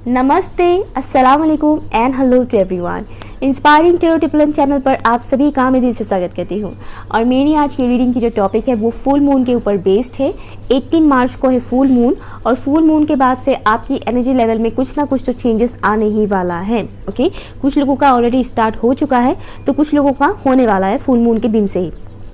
नमस्ते, अस्सलाम वालेकुम and hello to everyone. Inspiring tarot टिपलन चैनल पर आप सभी का मैं दिल से स्वागत करती हूँ। और मेरी आज की रीडिंग की जो टॉपिक है वो फुल मून के ऊपर बेस्ड है। 18 मार्च को है फुल मून, और फुल मून के बाद से आपकी एनर्जी लेवल में कुछ ना कुछ तो चेंजेस आने ही वाला है। ओके, कुछ लोगों का ऑलरेडी स्टार्ट हो चुका है, तो कुछ लोगों का होने वाला है फुल मून के दिन से ही।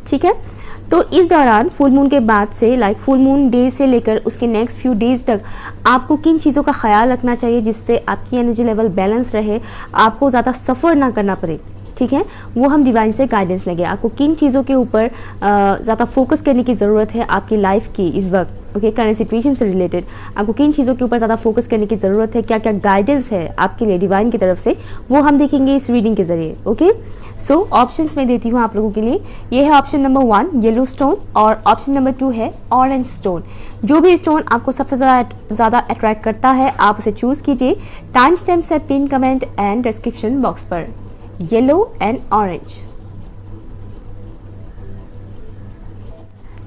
ठीक है, तो इस दौरान फुल मून के बाद से फुल मून डे से लेकर उसके नेक्स्ट फ्यू डेज तक आपको किन चीज़ों का ख्याल रखना चाहिए जिससे आपकी एनर्जी लेवल बैलेंस रहे, आपको ज़्यादा सफ़र ना करना पड़े। ठीक है, वो हम डिवाइन से गाइडेंस लेंगे। आपको किन चीज़ों के ऊपर ज़्यादा फोकस करने की ज़रूरत है आपकी लाइफ की इस वक्त, ओके, करंट सिचुएशन से रिलेटेड आपको किन चीज़ों के ऊपर ज़्यादा फोकस करने की ज़रूरत है, क्या क्या गाइडेंस है आपके लिए डिवाइन की तरफ से, वो हम देखेंगे इस रीडिंग के ज़रिए। ओके, सो ऑप्शंस मैं देती हूँ आप लोगों के लिए। ये है ऑप्शन नंबर 1 येलो स्टोन, और ऑप्शन नंबर 2 है ऑरेंज स्टोन। जो भी स्टोन आपको सबसे ज़्यादा अट्रैक्ट करता है आप उसे चूज़ कीजिए। टाइम स्टैम्प्स है pin comment and description box पर, येलो एंड ऑरेंज।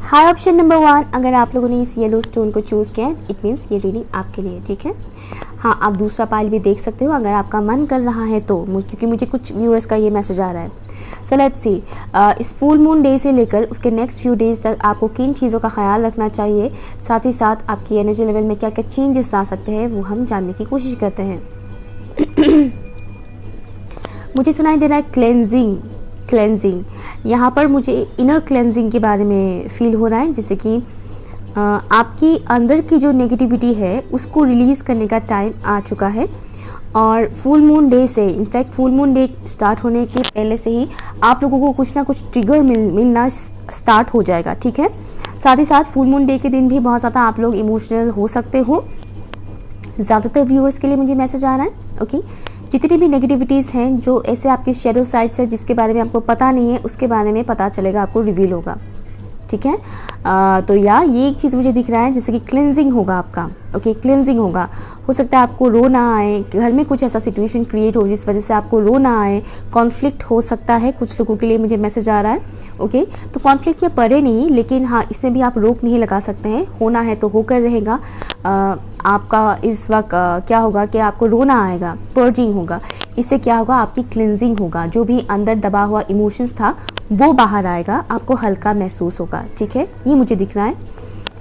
हाई ऑप्शन नंबर 1, अगर आप लोगों ने इस येलो स्टोन को चूज़ किया है इट मीन्स ये रीडिंग आपके लिए। ठीक है, हाँ, आप दूसरा पाइल भी देख सकते हो अगर आपका मन कर रहा है तो, क्योंकि मुझे कुछ व्यूअर्स का ये मैसेज आ रहा है। सो लेट्स सी, इस फुल मून डे से लेकर उसके नेक्स्ट फ्यू डेज तक आपको किन चीज़ों का ख्याल रखना चाहिए, साथ ही साथ आपकी एनर्जी लेवल में क्या क्या चेंजेस आ सकते हैं वो हम जानने की कोशिश करते हैं। मुझे सुनाई दे रहा है क्लेंजिंग। यहाँ पर मुझे इनर क्लेंजिंग के बारे में फील हो रहा है, जैसे कि आपकी अंदर की जो नेगेटिविटी है उसको रिलीज़ करने का टाइम आ चुका है। और फुल मून डे से, in fact full moon day start होने के पहले से ही आप लोगों को कुछ ना कुछ ट्रिगर मिलना स्टार्ट हो जाएगा। ठीक है, साथ ही साथ फुल मून डे के दिन भी बहुत ज़्यादा आप लोग इमोशनल हो सकते हो। ज़्यादातर व्यूअर्स के लिए मुझे मैसेज आ रहा है। ओके, जितनी भी नेगेटिविटीज़ हैं, जो ऐसे आपके शेडो साइड्स है जिसके बारे में आपको पता नहीं है, उसके बारे में पता चलेगा, आपको रिवील होगा। ठीक है, तो ये एक चीज़ मुझे दिख रहा है जैसे कि क्लेंजिंग होगा आपका। ओके, क्लेंजिंग होगा। हो सकता है आपको रो ना आए, घर में कुछ ऐसा सिचुएशन क्रिएट हो जिस वजह से आपको रो ना आए, कॉन्फ्लिक्ट हो सकता है कुछ लोगों के लिए, मुझे मैसेज आ रहा है। ओके, तो कॉन्फ्लिक्ट में पड़े नहीं, लेकिन हाँ, इसमें भी आप रोक नहीं लगा सकते हैं। होना है तो होकर रहेगा। आपका इस वक्त क्या होगा कि आपको रोना आएगा, पर्जिंग होगा। इससे क्या होगा, आपकी क्लिनजिंग होगा, जो भी अंदर दबा हुआ इमोशंस था वो बाहर आएगा, आपको हल्का महसूस होगा। ठीक है, ये मुझे दिख रहा है।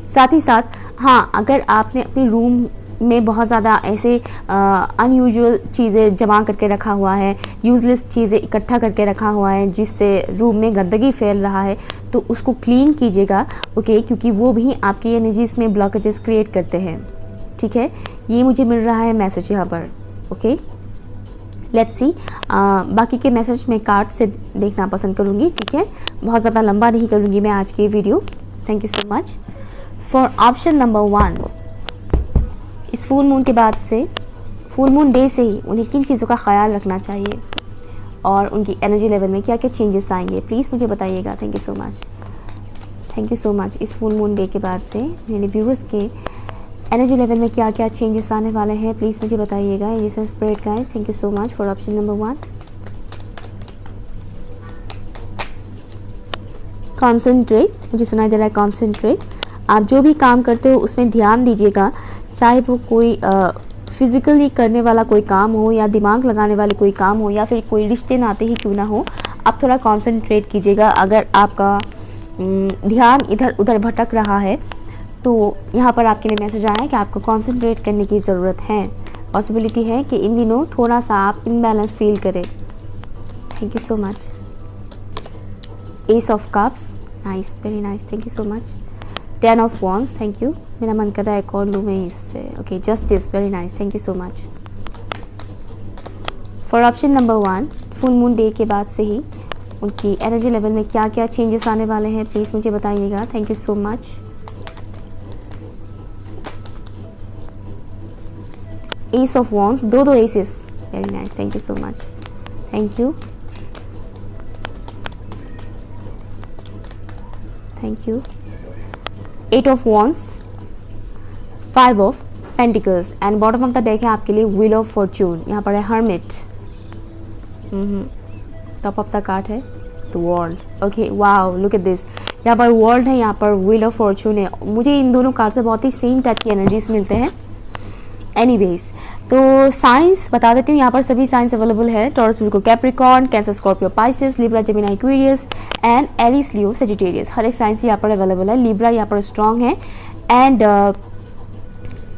साथ ही साथ हाँ, अगर आपने अपने रूम में बहुत ज़्यादा ऐसे अनयूजुअल चीज़ें जमा करके रखा हुआ है, यूज़लेस चीज़ें इकट्ठा करके रखा हुआ है जिससे रूम में गंदगी फैल रहा है, तो उसको क्लीन कीजिएगा। ओके, क्योंकि वो भी आपकी एनर्जीज में ब्लॉकेजेस क्रिएट करते हैं। ठीक है, ये मुझे मिल रहा है मैसेज यहाँ पर। ओके, लेट्स सी, बाकी के मैसेज मैं कार्ड से देखना पसंद करूँगी। ठीक है, बहुत ज़्यादा लंबा नहीं करूँगी मैं आज की video. Thank you so much for option number 1। इस फुल मून के बाद से, फुल मून डे से ही उन्हें किन चीज़ों का ख्याल रखना चाहिए और उनकी एनर्जी लेवल में क्या क्या चेंजेस आएंगे, प्लीज़ मुझे बताइएगा। Thank you so much, thank you so much. इस फुल मून डे के बाद से मेरे व्यूअर्स के एनर्जी लेवल में क्या क्या चेंजेस आने वाले हैं, प्लीज़ मुझे बताइएगा। ये spirit guys, thank you so much for option number 1। Concentrate, मुझे सुनाई दे रहा है कॉन्सेंट्रेट। आप जो भी काम करते हो उसमें ध्यान दीजिएगा, चाहे वो कोई फिज़िकली करने वाला कोई काम हो या दिमाग लगाने वाले कोई काम हो या फिर कोई रिश्ते नाते ही क्यों ना हो, आप थोड़ा कॉन्सेंट्रेट कीजिएगा। अगर आपका ध्यान इधर उधर भटक रहा है तो यहाँ पर आपके लिए मैसेज आया है कि आपको कंसंट्रेट करने की ज़रूरत है। पॉसिबिलिटी है कि इन दिनों थोड़ा सा आप इनबैलेंस फील करें। Thank you so much. Ace of cups, nice, very nice, thank you so much. 10 of wands, thank you. मेरा मन कर रहा है कौन लूँ मैं इससे। Okay, justice, very nice, thank you so much for option number 1। Full moon day के बाद से ही उनकी एनर्जी लेवल में क्या क्या चेंजेस आने वाले हैं, प्लीज़ मुझे बताइएगा। Thank you so much. Ace of wands, दो aces, very nice, thank you so much, thank you, thank you. 8 of wands, 5 of pentacles and bottom of the deck है आपके लिए व्हील ऑफ फॉर्चून। यहाँ पर है hermit, top of the card है the world. Okay, wow, look at this. यहाँ पर world है, यहाँ पर व्हील ऑफ फॉर्चून है। मुझे इन दोनों कार्ड से बहुत ही सेम टाइप की एनर्जीज मिलते हैं। एनीवेज, तो साइंस बता देती हूँ, यहाँ पर सभी साइंस अवेलेबल है। Taurus Virgo Capricorn, Cancer Scorpio Pisces, Libra Gemini Aquarius and Aries Leo Sagittarius. हर एक साइंस यहाँ पर अवेलेबल है। लिब्रा यहाँ पर स्ट्रॉन्ग है एंड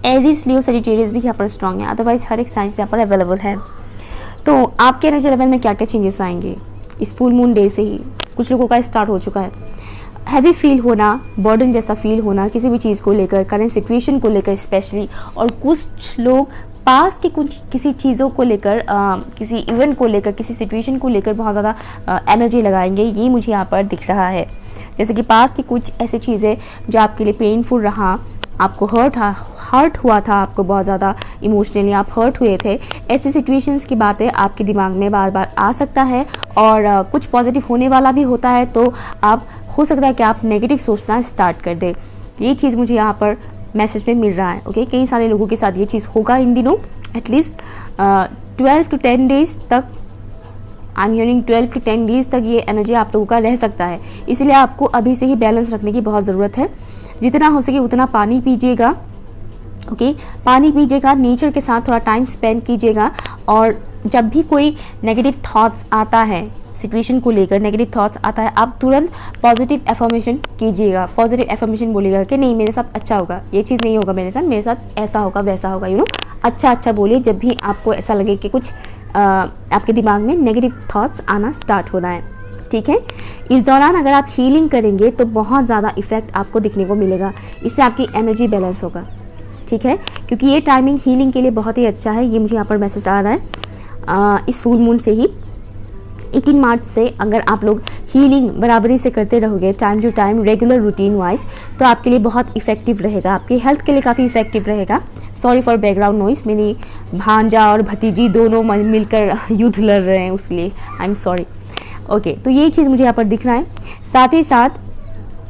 एरीज लियो सेजिटेरियस भी यहाँ पर स्ट्रॉन्ग है। अदरवाइज हर एक साइंस यहाँ पर अवेलेबल है। तो आपके एनर्जी लेवल में क्या क्या चेंजेस आएंगे इस फुल मून डे से ही? कुछ लोगों का स्टार्ट हो चुका है। हैवी फील होना, बर्डन जैसा फील होना किसी भी चीज़ को लेकर, करंट सिचुएशन को लेकर स्पेशली, और कुछ लोग पास के कुछ किसी चीज़ों को लेकर, किसी इवेंट को लेकर, किसी सिचुएशन को लेकर बहुत ज़्यादा एनर्जी लगाएंगे। ये मुझे यहाँ पर दिख रहा है। जैसे कि पास की कुछ ऐसी चीज़ें जो आपके लिए पेनफुल रहा, आपको हर्ट हुआ था, आपको बहुत ज़्यादा इमोशनली आप हर्ट हुए थे, ऐसी सिचुएशंस की बातें आपके दिमाग में बार बार आ सकता है। और कुछ पॉजिटिव होने वाला भी होता है, तो आप हो सकता है कि आप नेगेटिव सोचना स्टार्ट कर दें। ये चीज़ मुझे यहाँ पर मैसेज में मिल रहा है। ओके, कई सारे लोगों के साथ ये चीज़ होगा इन दिनों। एटलीस्ट 12 to 10 डेज तक, I am hearing 12 to 10 days तक ये एनर्जी आप लोगों का रह सकता है। इसलिए आपको अभी से ही बैलेंस रखने की बहुत ज़रूरत है। जितना हो सके उतना पानी पीजिएगा। ओके, पानी पीजिएगा, नेचर के साथ थोड़ा टाइम स्पेंड कीजिएगा। और जब भी कोई नेगेटिव थॉट्स आता है, सिचुएशन को लेकर नेगेटिव थॉट्स आता है, आप तुरंत पॉजिटिव एफर्मेशन कीजिएगा। पॉजिटिव एफर्मेशन बोलिएगा कि नहीं, मेरे साथ अच्छा होगा, ये चीज़ नहीं होगा मेरे साथ ऐसा होगा, वैसा होगा, यू नो। अच्छा बोलिए जब भी आपको ऐसा लगे कि कुछ आपके दिमाग में नेगेटिव थॉट्स आना स्टार्ट होना है। ठीक है, इस दौरान अगर आप हीलिंग करेंगे तो बहुत ज़्यादा इफेक्ट आपको दिखने को मिलेगा। इससे आपकी एनर्जी बैलेंस होगा। ठीक है, क्योंकि ये टाइमिंग हीलिंग के लिए बहुत ही अच्छा है। ये मुझे यहाँ पर मैसेज आ रहा है इस फुल मून से ही। 18 मार्च से अगर आप लोग हीलिंग बराबरी से करते रहोगे, time to time, regular routine wise, तो आपके लिए बहुत इफेक्टिव रहेगा, आपकी हेल्थ के लिए काफ़ी इफेक्टिव रहेगा। सॉरी फॉर बैकग्राउंड नॉइस, मेरी भांजा और भतीजी दोनों मिलकर युद्ध लड़ रहे हैं, उसके आई एम सॉरी। ओके, तो ये चीज़ मुझे यहाँ पर दिख रहा है। साथ ही साथ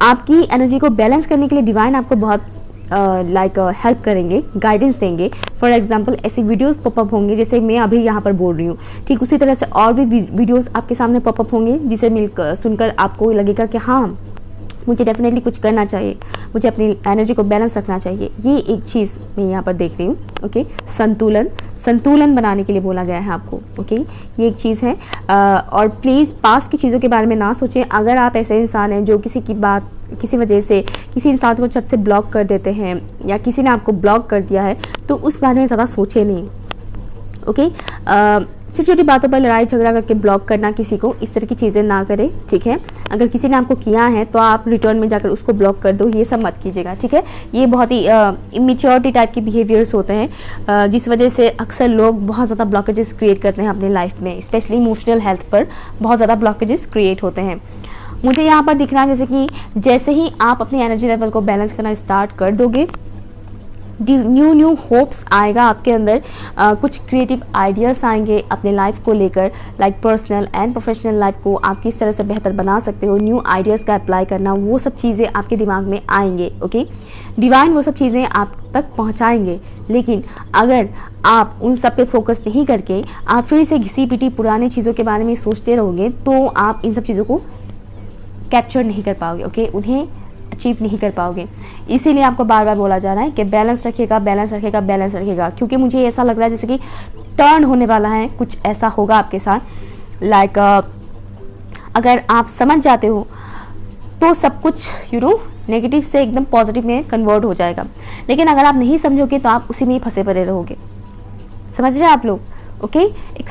आपकी एनर्जी को बैलेंस करने के लिए डिवाइन आपको बहुत हेल्प करेंगे, गाइडेंस देंगे। फॉर एग्जांपल ऐसी वीडियोस पॉपअप होंगे जैसे मैं अभी यहाँ पर बोल रही हूँ, ठीक उसी तरह से और भी वीडियोस आपके सामने पॉपअप होंगे जिसे मिलकर सुनकर आपको लगेगा कि हाँ, मुझे डेफिनेटली कुछ करना चाहिए, मुझे अपनी एनर्जी को बैलेंस रखना चाहिए। ये एक चीज़ मैं यहाँ पर देख रही हूँ। ओके, संतुलन बनाने के लिए बोला गया है आपको। ओके, ये एक चीज़ है। और प्लीज़ पास की चीज़ों के बारे में ना सोचें। अगर आप ऐसे इंसान हैं जो किसी की बात, किसी वजह से किसी इंसान को छत से ब्लॉक कर देते हैं या किसी ने आपको ब्लॉक कर दिया है, तो उस बारे में ज़्यादा सोचें नहीं। ओके, छोटी छोटी बातों पर लड़ाई झगड़ा करके ब्लॉक करना किसी को, इस तरह की चीज़ें ना करें। ठीक है, अगर किसी ने आपको किया है तो आप रिटर्न में जाकर उसको ब्लॉक कर दो, ये सब मत कीजिएगा। ठीक है, ये बहुत ही इमेच्योरिटी टाइप के बिहेवियर्स होते हैं, जिस वजह से अक्सर लोग बहुत ज़्यादा ब्लॉकेजेस क्रिएट करते हैं अपने लाइफ में, स्पेशली इमोशनल हेल्थ पर बहुत ज़्यादा ब्लॉकेजेस क्रिएट होते हैं। मुझे यहाँ पर दिख रहा है जैसे ही आप अपनी एनर्जी लेवल को बैलेंस करना स्टार्ट कर दोगे, न्यू होप्स आएगा आपके अंदर, कुछ क्रिएटिव आइडियाज़ आएंगे अपने लाइफ को लेकर, like personal and professional life को आप किस तरह से बेहतर बना सकते हो, न्यू आइडियाज़ का अप्लाई करना, वो सब चीज़ें आपके दिमाग में आएंगे। ओके, डिवाइन वो सब चीज़ें आप तक पहुंचाएंगे। लेकिन अगर आप उन सब पे फोकस नहीं करके आप फिर से घिसी पिटी पुरानी चीज़ों के बारे में सोचते रहोगे, तो आप इन सब चीज़ों को कैप्चर नहीं कर पाओगे। ओके, उन्हें अचीव नहीं कर पाओगे। इसीलिए आपको बार बार बोला जा रहा है कि बैलेंस रखिएगा, बैलेंस रखिएगा, बैलेंस रखिएगा, क्योंकि मुझे ऐसा लग रहा है जैसे कि टर्न होने वाला है, कुछ ऐसा होगा आपके साथ। लाइक अगर आप समझ जाते हो तो सब कुछ नेगेटिव से एकदम पॉजिटिव में कन्वर्ट हो जाएगा। लेकिन अगर आप नहीं समझोगे तो आप उसी में ही फंसे पड़े रहोगे। समझ रहे हैं आप लोग? ओके, एक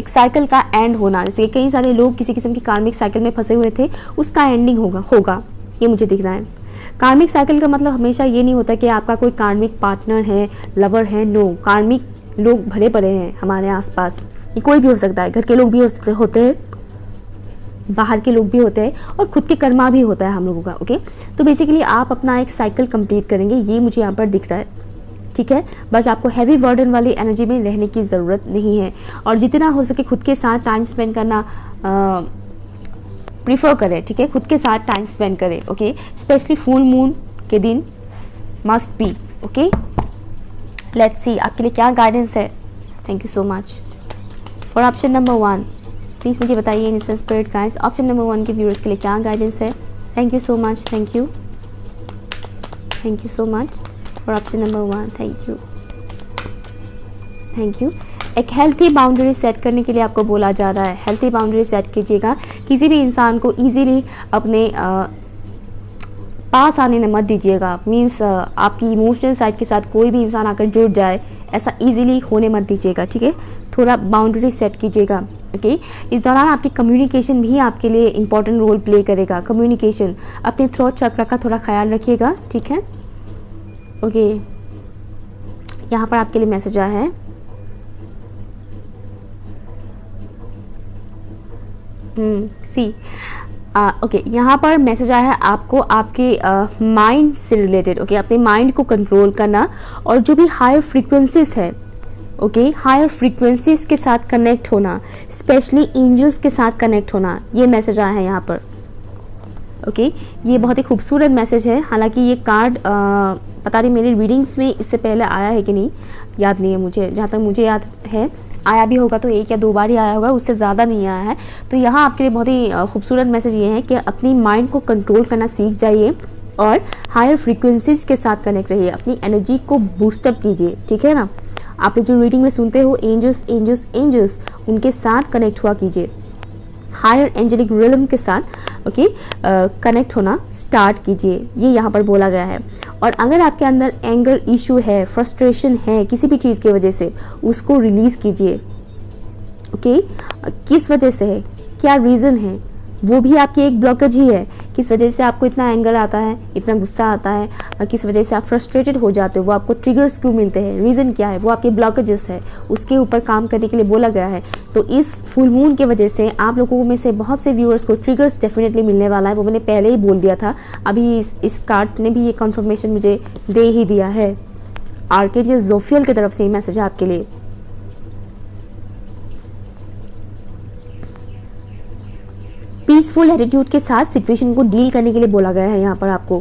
साइकिल का एंड होना, जैसे कई सारे लोग किसी किस्म की कार्मिक साइकिल में फंसे हुए थे, उसका एंडिंग होगा, ये मुझे दिख रहा है। कार्मिक साइकिल का मतलब हमेशा ये नहीं होता कि आपका कोई कार्मिक पार्टनर है, लवर है। नो, कार्मिक लोग भरे पड़े हैं हमारे आसपास। ये कोई भी हो सकता है, घर के लोग भी होते हैं, बाहर के लोग भी होते हैं, और खुद के कर्मा भी होता है हम लोगों का। ओके, तो बेसिकली आप अपना एक साइकिल कंप्लीट करेंगे, ये मुझे यहाँ पर दिख रहा है। ठीक है, बस आपको हैवी बर्डन वाली एनर्जी में रहने की ज़रूरत नहीं है, और जितना हो सके खुद के साथ टाइम स्पेंड करना प्रीफर करें। ठीक है, खुद के साथ टाइम स्पेंड करें। ओके, स्पेशली फुल मून के दिन must be. Okay, let's see आपके लिए क्या गाइडेंस है। Thank you so much for option number 1। Please मुझे बताइए in spirit guys, option number 1 के व्यूअर्स के लिए क्या गाइडेंस है। Thank you so much, thank you so much for option number 1। Thank you. Thank you. एक healthy boundary set करने के लिए आपको बोला जा रहा है, हेल्थी बाउंड्री सेट कीजिएगा। किसी भी इंसान को इजीली अपने पास आने मत दीजिएगा। मीन्स आपकी इमोशनल साइड के साथ कोई भी इंसान आकर जुड़ जाए, ऐसा इजीली होने मत दीजिएगा, ठीक है। थोड़ा बाउंड्री सेट कीजिएगा, ओके। इस दौरान आपकी कम्युनिकेशन भी आपके लिए इंपॉर्टेंट रोल प्ले करेगा। कम्युनिकेशन, अपने थ्रोट चक्र का थोड़ा ख्याल रखिएगा, ठीक है, ओके। यहाँ पर आपके लिए मैसेज आया है, सी ओके। यहाँ पर मैसेज आया है आपको आपके माइंड से रिलेटेड, ओके। अपने माइंड को कंट्रोल करना और जो भी हायर फ्रीक्वेंसीज है, ओके, हायर फ्रीक्वेंसीज के साथ कनेक्ट होना, स्पेशली एंजल्स के साथ कनेक्ट होना, ये मैसेज आया है यहाँ पर, ओके। ये बहुत ही खूबसूरत मैसेज है। हालांकि ये कार्ड पता नहीं मेरी रीडिंग्स में इससे पहले आया है कि नहीं, याद नहीं है मुझे। जहाँ तक मुझे याद है आया भी होगा तो 1 या 2 बार ही आया होगा, उससे ज़्यादा नहीं आया है। तो यहाँ आपके लिए बहुत ही खूबसूरत मैसेज ये है कि अपनी माइंड को कंट्रोल करना सीख जाइए और हायर फ्रीक्वेंसीज के साथ कनेक्ट रहिए, अपनी एनर्जी को बूस्टअप कीजिए, ठीक है ना। आप लोग जो रीडिंग में सुनते हो एंजल्स एंजल्स एंजल्स, उनके साथ कनेक्ट हुआ कीजिए, हायर एंजेलिक रिलम के साथ, ओके, कनेक्ट होना स्टार्ट कीजिए, ये यहाँ पर बोला गया है। और अगर आपके अंदर एंगर इशू है, फ्रस्ट्रेशन है किसी भी चीज़ की वजह से, उसको रिलीज़ कीजिए, ओके। किस वजह से है, क्या रीज़न है, वो भी आपकी एक ब्लॉकेज ही है। किस वजह से आपको इतना एंगर आता है, इतना गुस्सा आता है, किस वजह से आप फ्रस्ट्रेटेड हो जाते हो, वो आपको ट्रिगर्स क्यों मिलते हैं, रीज़न क्या है, वो आपके ब्लॉकेजेस है, उसके ऊपर काम करने के लिए बोला गया है। तो इस फुल मून की वजह से आप लोगों में से बहुत से व्यूअर्स को ट्रिगर्स डेफिनेटली मिलने वाला है, वो मैंने पहले ही बोल दिया था। अभी इस कार्ड ने भी ये कन्फर्मेशन मुझे दे ही दिया है। आर्कएंजल जोफियल की तरफ से ये मैसेज है आपके लिए। पीसफुल एटीट्यूड के साथ सिचुएशन को डील करने के लिए बोला गया है यहाँ पर आपको,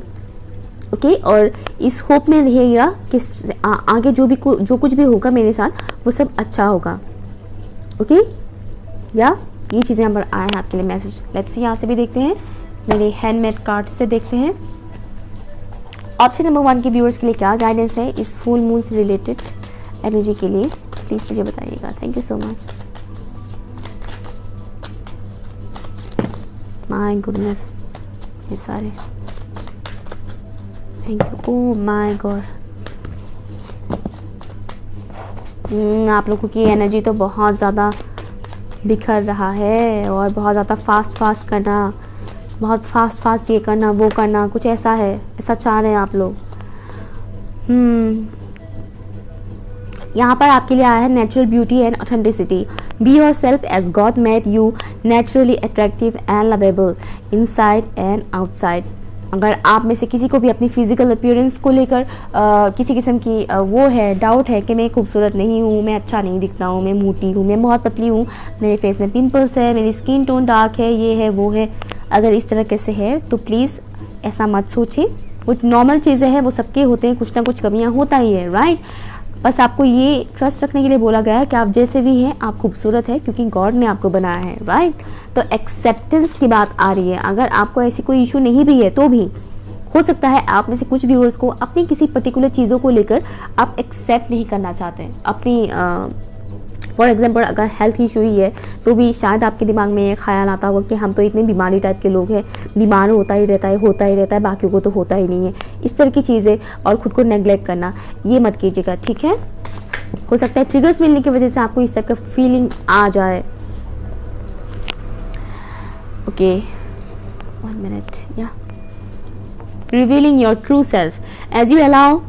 ओके। और इस होप में रहिएगा कि आगे जो कुछ भी होगा मेरे साथ वो सब अच्छा होगा, ओके। या ये चीज़ें यहाँ पर आए हैं आपके लिए मैसेज। लेट्स सी, यहाँ से भी देखते हैं, मेरे हैंडमेड कार्ड से देखते हैं ऑप्शन नंबर 1 के व्यूअर्स के लिए क्या गाइडेंस है इस फुल मून से रिलेटेड एनर्जी के लिए, प्लीज़ मुझे बताइएगा। Thank you so much. My goodness, ये सारे, thank you, oh my God. आप लोगों की एनर्जी तो बहुत ज़्यादा बिखर रहा है और बहुत ज़्यादा फास्ट करना, बहुत फास्ट ये करना वो करना, कुछ ऐसा है, ऐसा चाह रहे हैं आप लोग। यहाँ पर आपके लिए आया है natural beauty and authenticity. Be yourself as God made you naturally attractive and lovable inside and outside. अगर आप में से किसी को भी अपनी फिजिकल अपीयरेंस को लेकर किसी किस्म की वो है, डाउट है कि मैं खूबसूरत नहीं हूँ, मैं अच्छा नहीं दिखता हूँ, मैं मोटी हूँ, मैं बहुत पतली हूँ, मेरे फेस में पिंपल्स है, मेरी स्किन टोन डार्क है, ये है वो है, अगर इस तरह कैसे है तो प्लीज़ ऐसा मत सोचें। वो नॉर्मल चीज़ें हैं, वो सबके होते हैं, कुछ ना कुछ कमियाँ होता ही है, राइट। बस आपको ये ट्रस्ट रखने के लिए बोला गया है कि आप जैसे भी हैं आप खूबसूरत है क्योंकि गॉड ने आपको बनाया है, राइट। तो एक्सेप्टेंस की बात आ रही है। अगर आपको ऐसी कोई इशू नहीं भी है तो भी हो सकता है आप में से कुछ व्यूअर्स को अपनी किसी पर्टिकुलर चीज़ों को लेकर आप एक्सेप्ट नहीं करना चाहते हैं अपनी। फॉर एग्जाम्पल अगर हेल्थ इशू ही है तो भी शायद आपके दिमाग में ये ख्याल आता होगा कि हम तो इतने बीमारी टाइप के लोग हैं, बीमार होता ही रहता है, बाकियों को तो होता ही नहीं है, इस तरह की चीज़ें, और खुद को नेग्लेक्ट करना ये मत कीजिएगा, ठीक है। हो सकता है ट्रिगर्स मिलने की वजह से आपको इस टाइप का फीलिंग आ जाए, ओके। 1 मिनट, या revealing your true self as you allow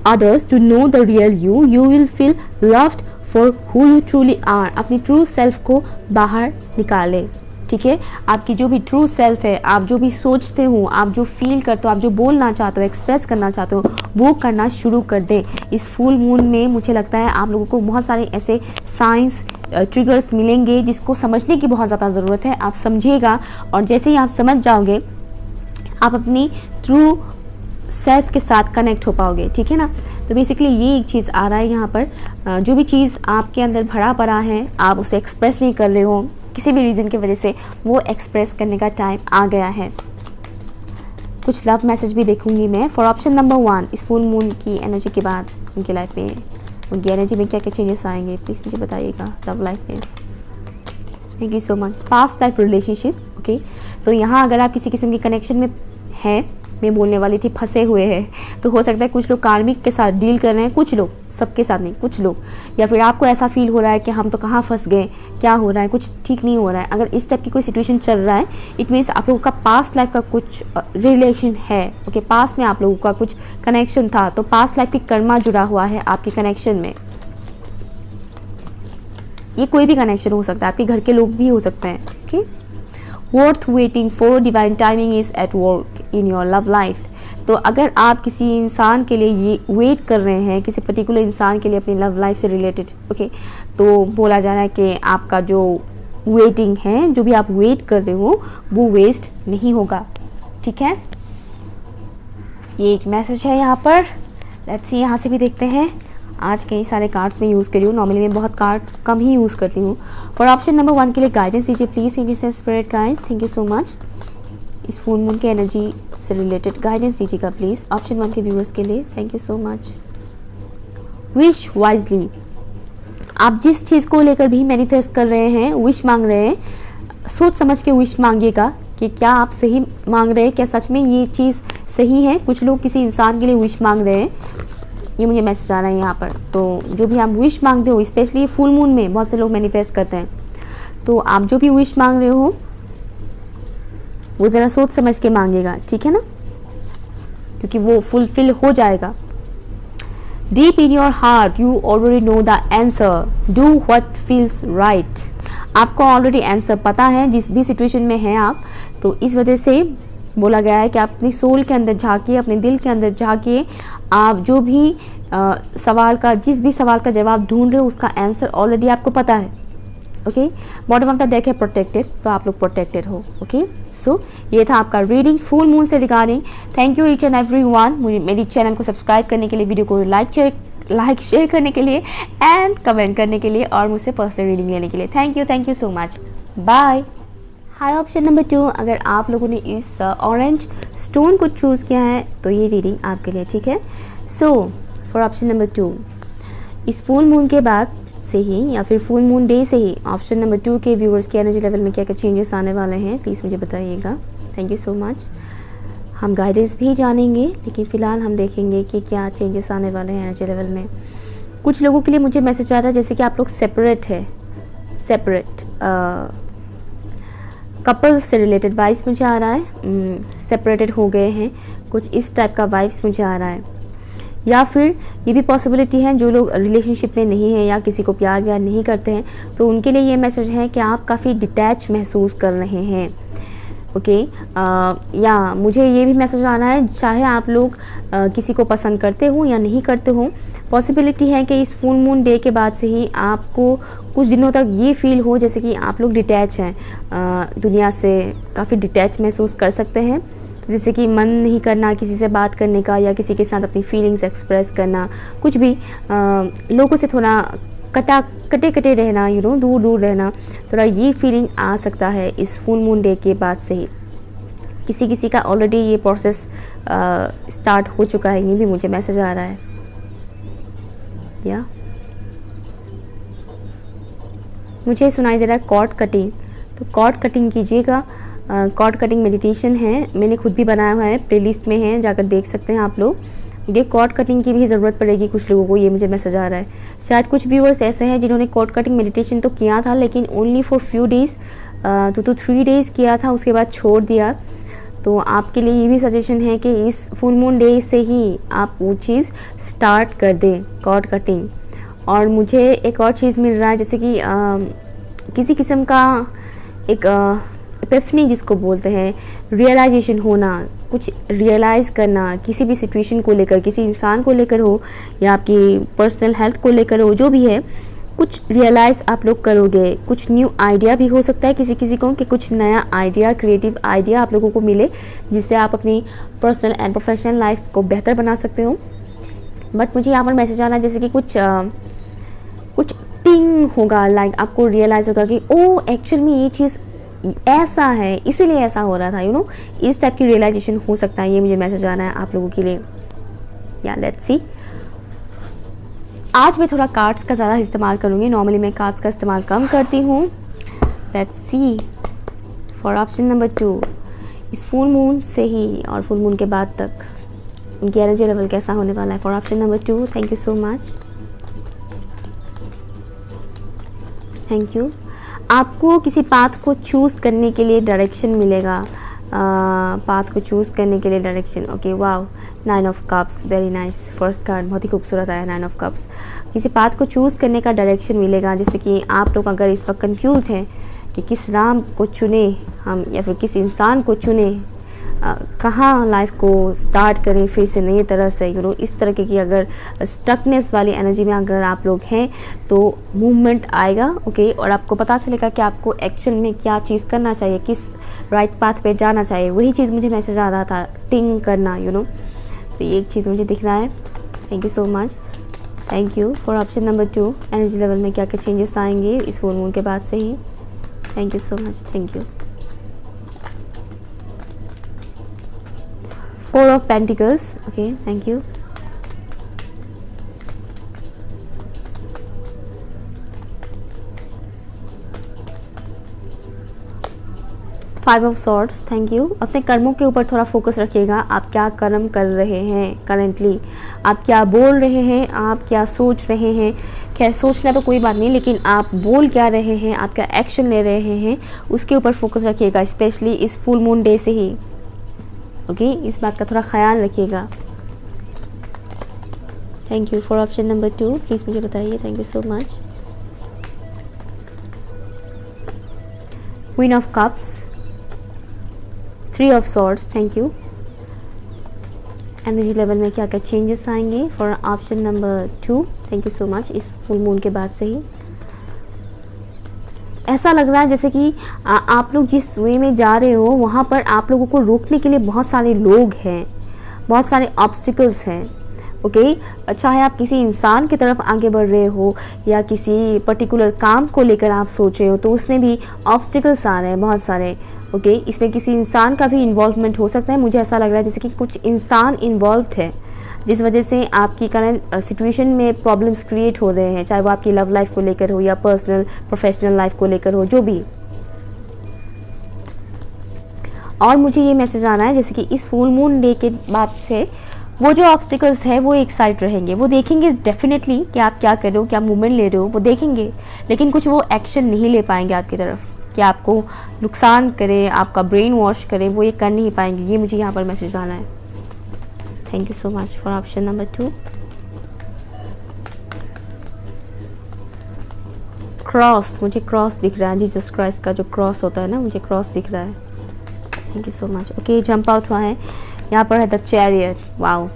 others to know the real you, you will feel loved for who you truly are। अपनी ट्रू सेल्फ को बाहर निकालें, ठीक है। आपकी जो भी ट्रू सेल्फ है, आप जो भी सोचते हो, आप जो फील करते हो, आप जो बोलना चाहते हो, एक्सप्रेस करना चाहते हो, वो करना शुरू कर दें। इस फुल मून में मुझे लगता है आप लोगों को बहुत सारे ऐसे साइंस ट्रिगर्स मिलेंगे जिसको समझने की बहुत ज़्यादा ज़रूरत है। आप समझिएगा और जैसे ही आप समझ जाओगे आप अपनी ट्रू सेल्फ के साथ कनेक्ट हो पाओगे, ठीक है ना। तो बेसिकली ये एक चीज़ आ रहा है यहाँ पर, जो भी चीज़ आपके अंदर भरा पड़ा है आप उसे एक्सप्रेस नहीं कर रहे हो किसी भी रीज़न की वजह से, वो एक्सप्रेस करने का टाइम आ गया है। कुछ लव मैसेज भी देखूंगी मैं फॉर ऑप्शन नंबर 1 इस फुल मून की एनर्जी के बाद उनकी लाइफ में उनकी एनर्जी में क्या क्या चेंजेस आएंगे प्लीज़ मुझे बताइएगा लव लाइफ में। Thank you so much. Past life relationship, okay. तो यहाँ अगर आप किसी किस्म की कनेक्शन में हैं, मैं बोलने वाली थी फंसे हुए हैं, तो हो सकता है कुछ लोग कार्मिक के साथ डील कर रहे हैं, कुछ लोग, सबके साथ नहीं, कुछ लोग, या फिर आपको ऐसा फील हो रहा है कि हम तो कहाँ फंस गए, क्या हो रहा है, कुछ ठीक नहीं हो रहा है। अगर इस टाइप की कोई सिचुएशन चल रहा है, इट मीन्स आप लोगों का पास्ट लाइफ का कुछ रिलेशन है, ओके। पास्ट में आप लोगों का कुछ कनेक्शन था, तो पास्ट लाइफ की कर्मा जुड़ा हुआ है आपके कनेक्शन में। ये कोई भी कनेक्शन हो सकता है, आपके घर के लोग भी हो सकते हैं, okay. Worth waiting for, divine timing is at work in your love life. तो अगर आप किसी इंसान के लिए ये वेट कर रहे हैं, किसी पर्टिकुलर इंसान के लिए अपनी लव लाइफ से रिलेटेड, ओके, तो बोला जा रहा है कि आपका जो वेटिंग है, जो भी आप वेट कर रहे हो, वो वेस्ट नहीं होगा, ठीक है। ये एक मैसेज है यहाँ पर। लेट्स सी, यहाँ से भी देखते हैं। आज कई सारे कार्ड्स में यूज़ करी हूँ, नॉर्मली मैं बहुत कार्ड कम ही यूज़ करती हूँ। फॉर ऑप्शन नंबर 1 के लिए गाइडेंस दीजिए please, English spirit guides, thank you so much. इस फुल मून के एनर्जी से रिलेटेड गाइडेंस दीजिएगा प्लीज़ ऑप्शन 1 के व्यूअर्स के लिए, thank you so much. Wish wisely, आप जिस चीज़ को लेकर भी मैनिफेस्ट कर रहे हैं, विश मांग रहे हैं, सोच समझ के विश मांगिएगा कि क्या आप सही मांग रहे हैं, क्या सच में ये चीज़ सही है। कुछ लोग किसी इंसान के लिए विश मांग रहे हैं, ये मुझे मैसेज आ रहा है यहाँ पर। तो जो भी आप विश मांगते हो, स्पेशली फुल मून में बहुत से लोग मैनिफेस्ट करते हैं, तो आप जो भी विश मांग रहे हो वो ज़रा सोच समझ के मांगेगा, ठीक है ना, क्योंकि वो फुलफिल हो जाएगा। Deep in your heart you already know the answer, do what feels right. आपको ऑलरेडी आंसर पता है जिस भी सिचुएशन में हैं आप, तो इस वजह से बोला गया है कि आप अपनी सोल के अंदर झांकिए, अपने दिल के अंदर झांकिए। आप जो भी सवाल का, जिस भी सवाल का जवाब ढूंढ रहे हो, उसका आंसर ऑलरेडी आपको पता है, okay. Bottom of the deck है प्रोटेक्टेड, तो आप लोग प्रोटेक्टेड हो, ओके। सो ये था आपका रीडिंग फुल मून से regarding. Thank you each and everyone मुझे मेरी चैनल को सब्सक्राइब करने के लिए, वीडियो को लाइक शेयर करने के लिए एंड कमेंट करने के लिए, और मुझसे पर्सनल रीडिंग लेने के लिए। Thank you so much, bye. Hi option number 2, अगर आप लोगों ने इस ऑरेंज स्टोन को चूज़ किया है तो ये रीडिंग आपके लिए, ठीक है। सो फॉर ऑप्शन नंबर 2, इस फुल मून के बाद से ही या फिर फुल मून डे से ही ऑप्शन नंबर 2 के व्यूअर्स के एनर्जी लेवल में क्या क्या चेंजेस आने वाले हैं प्लीज़ मुझे बताइएगा। Thank you so much. हम गाइडेंस भी जानेंगे, लेकिन फ़िलहाल हम देखेंगे कि क्या चेंजेस आने वाले हैं एनर्जी लेवल में। कुछ लोगों के लिए मुझे मैसेज आ रहा है जैसे कि आप लोग सेपरेट है, कपल्स से रिलेटेड वाइब्स मुझे आ रहा है, सेपरेटेड हो गए हैं, कुछ इस टाइप का वाइब्स मुझे आ रहा है। या फिर ये भी पॉसिबिलिटी है जो लोग रिलेशनशिप में नहीं हैं या किसी को प्यार व्यार नहीं करते हैं, तो उनके लिए ये मैसेज है कि आप काफ़ी डिटैच महसूस कर रहे हैं, ओके। या मुझे ये भी मैसेज आना है, चाहे आप लोग किसी को पसंद करते हो या नहीं करते हो, पॉसिबिलिटी है कि इस फुल मून डे के बाद से ही आपको कुछ दिनों तक ये फील हो जैसे कि आप लोग डिटैच हैं, दुनिया से काफ़ी डिटैच महसूस कर सकते हैं, जैसे कि मन नहीं करना किसी से बात करने का या किसी के साथ अपनी फीलिंग्स एक्सप्रेस करना, कुछ भी लोगों से थोड़ा कटे रहना, दूर दूर रहना, थोड़ा ये फीलिंग आ सकता है इस फुल मून डे के बाद से ही। किसी का ऑलरेडी ये प्रोसेस स्टार्ट हो चुका है, ये भी मुझे मैसेज आ रहा है। या मुझे सुनाई दे रहा है कॉर्ड कटिंग, तो कॉर्ड कटिंग कीजिएगा। कॉर्ड कटिंग मेडिटेशन है, मैंने खुद भी बनाया हुआ है, प्लेलिस्ट में है, जाकर देख सकते हैं आप लोग। ये कॉर्ड कटिंग की भी ज़रूरत पड़ेगी कुछ लोगों को, ये मुझे मैसेज आ रहा है। शायद कुछ व्यूअर्स ऐसे हैं जिन्होंने कॉर्ड कटिंग मेडिटेशन तो किया था, लेकिन only for few days, 3 days किया था, उसके बाद छोड़ दिया। तो आपके लिए ये भी सजेशन है कि इस फुल मून डे से ही आप वो चीज़ स्टार्ट कर दें, कॉर्ड कटिंग। और मुझे एक और चीज़ मिल रहा है, जैसे कि किसी किस्म का एक एपिफनी जिसको बोलते हैं, रियलाइजेशन होना, कुछ रियलाइज़ करना किसी भी सिचुएशन को लेकर, किसी इंसान को लेकर हो या आपकी पर्सनल हेल्थ को लेकर हो, जो भी है, कुछ रियलाइज़ आप लोग करोगे। कुछ न्यू आइडिया भी हो सकता है किसी को, कि कुछ नया आइडिया, क्रिएटिव आइडिया आप लोगों को मिले, जिससे आप अपनी पर्सनल एंड प्रोफेशनल लाइफ को बेहतर बना सकते हो। बट मुझे यहाँ पर मैसेज आना जैसे कि कुछ टिंग होगा, लाइक आपको रियलाइज़ होगा कि ओ एक्चुअल में ये चीज़ ऐसा है, इसीलिए ऐसा हो रहा था, इस टाइप की रियलाइजेशन हो सकता है। ये मुझे मैसेज आना है आप लोगों के लिए। या लेट्स सी, आज मैं थोड़ा कार्ड्स का ज़्यादा इस्तेमाल करूँगी, नॉर्मली मैं कार्ड्स का इस्तेमाल कम करती हूँ। Let's see for option number 2, इस फुल मून से ही और फुल मून के बाद तक उनकी एनर्जी लेवल कैसा होने वाला है। For option number 2, thank you so much, thank you. आपको किसी पाथ को चूज़ करने के लिए डायरेक्शन मिलेगा, पाथ को चूज़ करने के लिए direction. Okay, wow, 9 of cups, very nice. First card बहुत ही खूबसूरत आया, 9 ऑफ कप्स। किसी पाथ को चूज़ करने का डायरेक्शन मिलेगा, जैसे कि आप लोग अगर इस वक्त कंफ्यूज हैं कि किस राम को चुने हम या फिर किस इंसान को चुने, कहाँ लाइफ को स्टार्ट करें फिर से नई तरह से, इस तरह की अगर स्टकनेस वाली एनर्जी में अगर आप लोग हैं तो मूवमेंट आएगा। ओके, और आपको पता चलेगा कि आपको एक्चुअल में क्या चीज़ करना चाहिए, किस राइट पाथ पे जाना चाहिए। वही चीज़ मुझे मैसेज आ रहा था, टिंग करना, तो ये एक चीज़ मुझे दिख रहा है। Thank you so much, thank you. For option number 2, energy level में क्या क्या चेंजेस आएंगे इस फुल मून के बाद से ही। Thank you so much, thank you. 4 of Pentacles, okay, thank you. 5 of Swords, thank you. अपने कर्मों के ऊपर थोड़ा फोकस रखिएगा। आप क्या कर्म कर रहे हैं करेंटली, आप क्या बोल रहे हैं, आप क्या सोच रहे हैं। खैर, सोचना तो कोई बात नहीं, लेकिन आप बोल क्या रहे हैं, आप क्या एक्शन ले रहे हैं, उसके ऊपर फोकस रखिएगा, स्पेशली इस फुल मून डे से ही। ओके, इस बात का थोड़ा ख्याल रखिएगा। Thank you. For option number 2, please मुझे बताइए। Thank you so much. Queen of cups, 3 of swords, thank you. Energy level में क्या क्या चेंजेस आएंगे for option number 2, thank you so much. इस फुल मून के बाद से ही ऐसा लग रहा है जैसे कि आप लोग जिस वे में जा रहे हो वहाँ पर आप लोगों को रोकने के लिए बहुत सारे लोग हैं, बहुत सारे ऑब्स्टिकल्स हैं। ओके, चाहे आप किसी इंसान की तरफ आगे बढ़ रहे हो या किसी पर्टिकुलर काम को लेकर आप सोच रहे हो, तो उसमें भी ऑब्स्टिकल्स आ रहे हैं बहुत सारे। ओके, इसमें किसी इंसान का भी इन्वॉल्वमेंट हो सकता है। मुझे ऐसा लग रहा है जैसे कि कुछ इंसान इन्वॉल्व है, जिस वजह से आपकी करंट सिचुएशन में प्रॉब्लम्स क्रिएट हो रहे हैं, चाहे वो आपकी लव लाइफ को लेकर हो या पर्सनल प्रोफेशनल लाइफ को लेकर हो, जो भी। और मुझे ये मैसेज आना है जैसे कि इस फुल मून डे के बाद से वो जो ऑब्स्टिकल्स है वो एक साइड रहेंगे, वो देखेंगे डेफिनेटली कि आप क्या कर रहे हो, क्या मूवमेंट ले रहे हो, वो देखेंगे, लेकिन कुछ वो एक्शन नहीं ले पाएंगे आपकी तरफ कि आपको नुकसान करे, आपका ब्रेन वॉश करे, वो ये कर नहीं पाएंगे। ये मुझे यहाँ पर मैसेज आना है। Thank you so much for option number 2। Cross, मुझे क्रॉस दिख रहा है, जीसस क्राइस्ट का जो क्रॉस होता है ना, मुझे क्रॉस दिख रहा है। Thank you so much. Okay, jump out हुआ है, यहाँ पर है द चैरियट। वाओ,